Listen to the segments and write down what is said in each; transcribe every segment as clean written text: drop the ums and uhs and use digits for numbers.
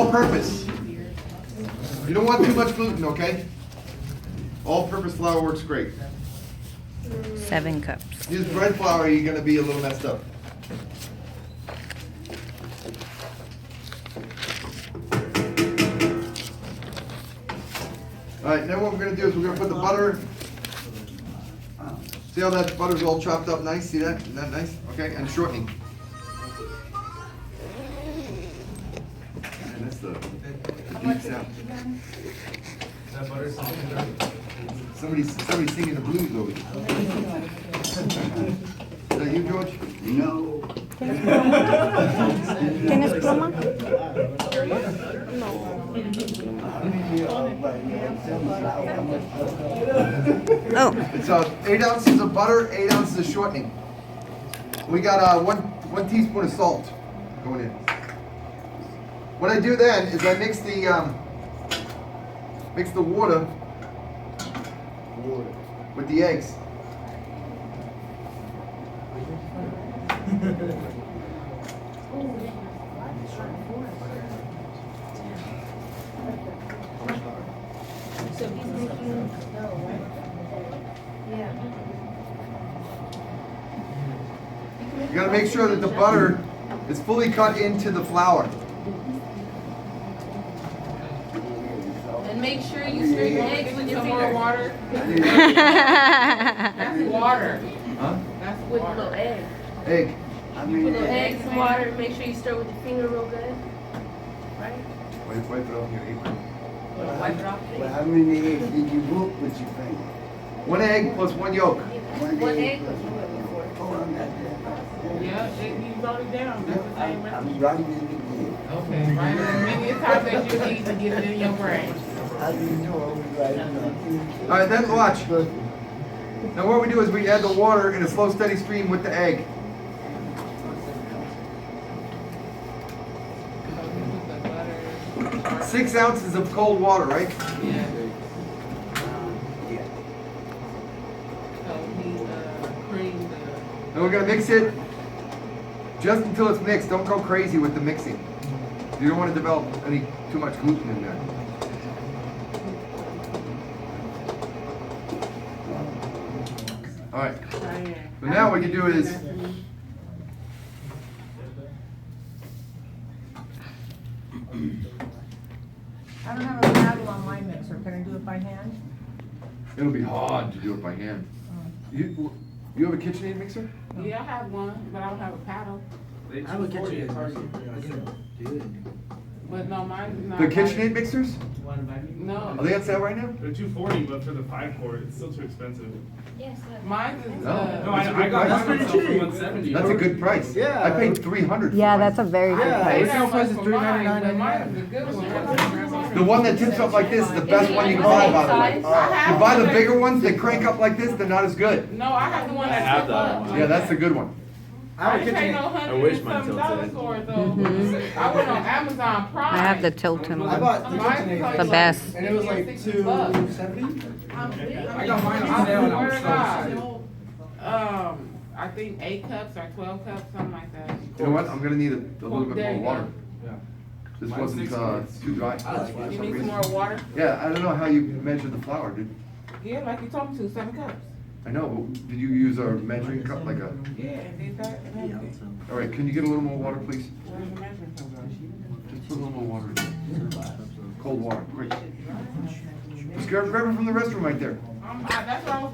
all-purpose. You don't want too much gluten, okay? All-purpose flour works great. 7 cups. Use bread flour, you're gonna be a little messed up. All right, now what we're gonna do is we're gonna put the butter. See how that butter's all chopped up nice? See that? Isn't that nice? Okay, and shortening. And that's the deep sound. Somebody's singing the blues over there. Is that you, George? No. ¿Tienes pluma? Oh. It's 8 ounces of butter, 8 ounces of shortening. We got one teaspoon of salt going in. What I do then is I mix the water with the eggs. You gotta make sure that the butter is fully cut into the flour. And make sure you stir your eggs with some more water. That's water. Huh? That's with a little egg. Egg. Put a little egg, some water, make sure you stir with your finger real good. Right? Wipe it off your apron. Wipe it off. Well, how many eggs did you book with your finger? 1 egg plus 1 yolk. One egg was before. Oh, I'm not there. Yeah, you wrote it down. That's the same recipe. I'm writing it again. Okay, write it as many times as you need to get it in your brain. How do you know I was writing it? All right, then watch. Now what we do is we add the water in a slow, steady stream with the egg. So you put the butter. 6 ounces of cold water, right? Yeah. Yeah. So he creamed the. And we're gonna mix it just until it's mixed. Don't go crazy with the mixing. You don't want to develop too much gluten in there. All right. So now what you do is I don't have a paddle on my mixer. Can I do it by hand? it'll be hard to do it by hand. You have a KitchenAid mixer? Yeah, I have one, but I don't have a paddle. I have a kitchen. But no, mine is not. The KitchenAid mixers? No. Are they on sale right now? They're $240, but for the 5-quart, it's still too expensive. Mine is. No. No, That's a I good got price. mine on sale for $170. That's a good price. Yeah. I paid $300 for Yeah, mine. that's a very good Yeah. price. Retail price is $3.99. $3.99. Mine is a good one. The one that tips up like this is the best one you can buy, by the way. You buy the bigger ones, they crank up like this, they're not as good. No, I have the one that have tip that up. one. Yeah, that's the good one. I didn't pay no I wish mine $100 tilted. for it though. I went on Amazon Prime. I have the Tilton I one. bought the Mine KitchenAid. is like The best. And it was like $2.70? I got mine on sale and I was so excited. I think 8 cups or 12 cups, something like that. You know what? I'm gonna need a little bit There more you water. Yeah. This Mine's wasn't 6 quarts. too dry. You need some more water? Yeah, I don't know how you measure the flour, dude. Yeah, like you told me to, 7 cups. I know, but did you use a measuring cup like a? Yeah, and did that and everything. All right, can you get a little more water, please? Where's the measuring cup? Just put a little more water in. Cold water, quick. Just grab it from the restroom right there. That's where I was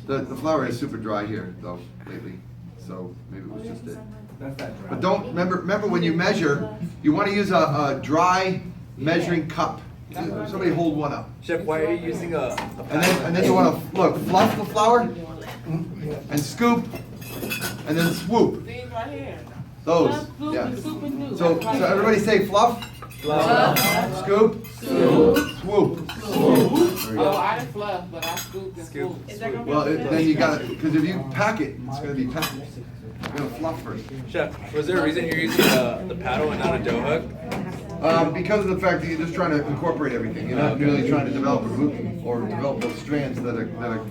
going. The flour is super dry here though lately, so maybe it was just it. That's that dry. But don't remember when you measure, you want to use a dry measuring cup. Somebody hold one up. Chef, why are you using a And then you want to look, fluff the flour and scoop and then swoop. These right here. Those, Soup yeah. and soup and do. So everybody say fluff, scoop, swoop. There we Oh, go. I didn't fluff, but I scooped and swooped. Well, then you got to, because if you pack it, it's going to be packed. You're going to fluff first. Chef, was there a reason you're using the paddle and not a dough hook? Because of the fact that you're just trying to incorporate everything. You're not really trying to develop a gluten or develop those strands that a dough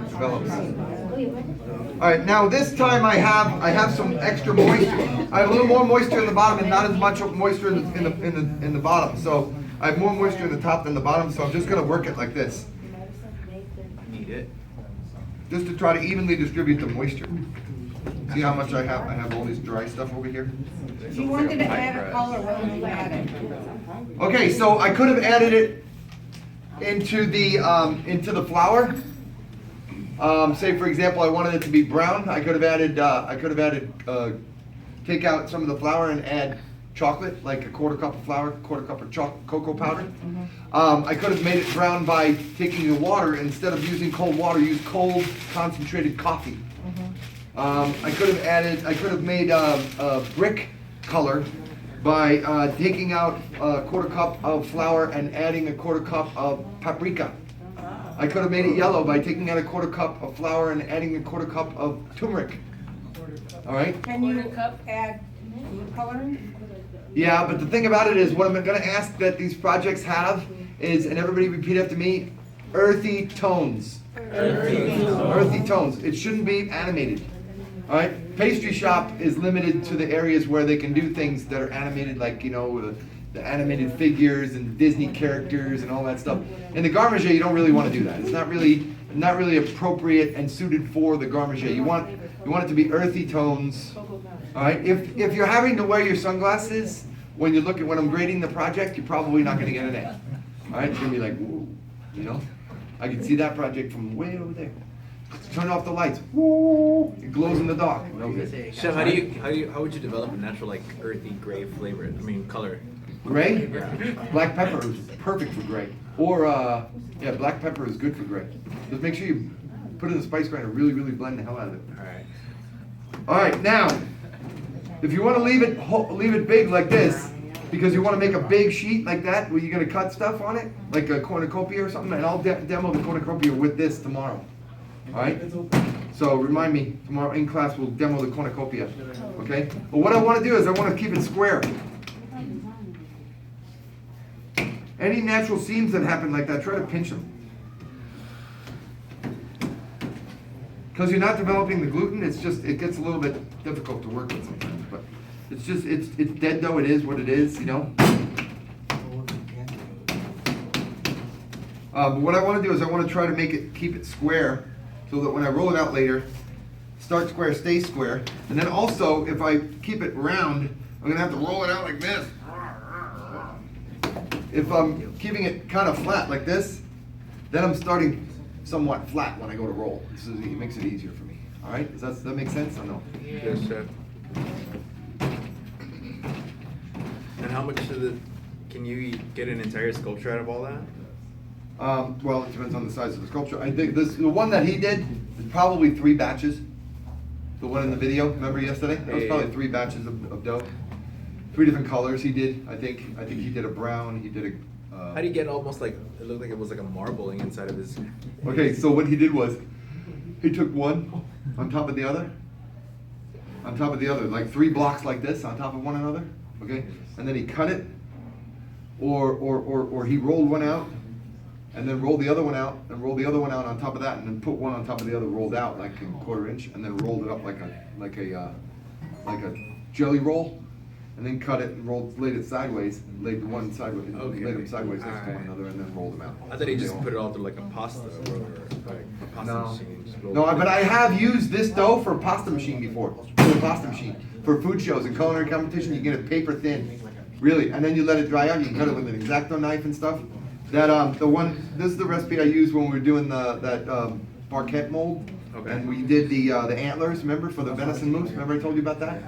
develops. All right, now this time I have some extra moisture. I have a little more moisture in the bottom and not as much moisture in the bottom. So I have more moisture in the top than the bottom. So I'm just gonna work it like this, Need it. just to try to evenly distribute the moisture. See how much I have? I have all this dry stuff over here. If you wanted to add a color, what would you add it? Okay, so I could have added it into the flour. Say for example, I wanted it to be brown. I could have added take out some of the flour and add chocolate, like a quarter cup of flour, quarter cup of cocoa powder. I could have made it brown by taking the water, instead of using cold water, use cold concentrated coffee. I could have made a brick color by taking out a quarter cup of flour and adding a quarter cup of paprika. I could have made it yellow by taking out a quarter cup of flour and adding a quarter cup of turmeric. All right? Can you add food coloring? Yeah, but the thing about it is, what I'm going to ask that these projects have is, and everybody repeat after me, earthy tones. Earthy tones. It shouldn't be animated. All right? Pastry shop is limited to the areas where they can do things that are animated, like, you know, the animated figures and Disney characters and all that stuff. In the garde manger, you don't really want to do that. It's not really appropriate and suited for the garde manger. You want it to be earthy tones. All right? If you're having to wear your sunglasses when I'm grading the project, you're probably not going to get an A. All right? It's going to be like, whoa, you know? I can see that project from way over there. Turn off the lights. Woo! It glows in the dark. No good. Chef, how would you develop a natural, like, earthy gray flavor? I mean, color. Gray? Black pepper is perfect for gray. Or, yeah, black pepper is good for gray. Just make sure you put it in the spice grinder, really, really blend the hell out of it. Alright. All right, now, if you want to leave it big like this, because you want to make a big sheet like that, where you're going to cut stuff on it, like a cornucopia or something, and I'll demo the cornucopia with this tomorrow. All right? So remind me, tomorrow in class we'll demo the cornucopia, okay? But what I want to do is I want to keep it square. Any natural seams that happen like that, try to pinch them. Because you're not developing the gluten, it gets a little bit difficult to work with sometimes. But it's dead though, it is what it is, you know? But what I want to do is I want to try to keep it square, so that when I roll it out later, start square, stay square. And then also, if I keep it round, I'm going to have to roll it out like this. If I'm keeping it kind of flat like this, then I'm starting somewhat flat when I go to roll. It makes it easier for me. All right? Does that make sense or no? Yes, chef. And how much can you get an entire sculpture out of all that? Well, it depends on the size of the sculpture. I think the one that he did is probably 3 batches. The one in the video, remember yesterday? That was probably 3 batches of dough. 3 different colors he did. I think he did a brown. He did a. How do you get almost like, it looked like it was like a marbling inside of his. Okay, so what he did was, he took one on top of the other, like 3 blocks like this on top of one another. Okay, and then he cut it, or he rolled one out, and then rolled the other one out, and rolled the other one out on top of that, and then put one on top of the other rolled out like a 1/4 inch, and then rolled it up like a jelly roll, and then cut it and laid it sideways, laid the one sideways, Okay. laid them sideways next to one another, and then rolled them out. I thought he just put it all through like a pasta or like a pasta No, machine. Just roll no, it. but I have used this dough for a pasta machine before. For a pasta machine, for food shows and culinary competition, you get it paper thin, really, and then you let it dry out. You can cut it with an X-Acto knife and stuff. This is the recipe I used when we were doing that barquette mold, Okay. and we did the antlers. Remember, for the venison mousse? Remember I told you about that?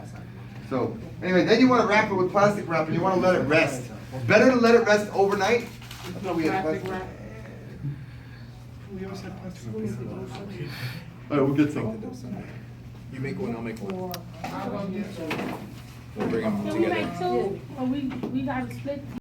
So anyway, then you want to wrap it with plastic wrap, and you want to let it rest. Better to let it rest overnight. I thought we had plastic wrap. We always had plastic wrap. All right, we'll get some. You make one, I'll make one. We'll bring them Can we together. make 2? Or we gotta split?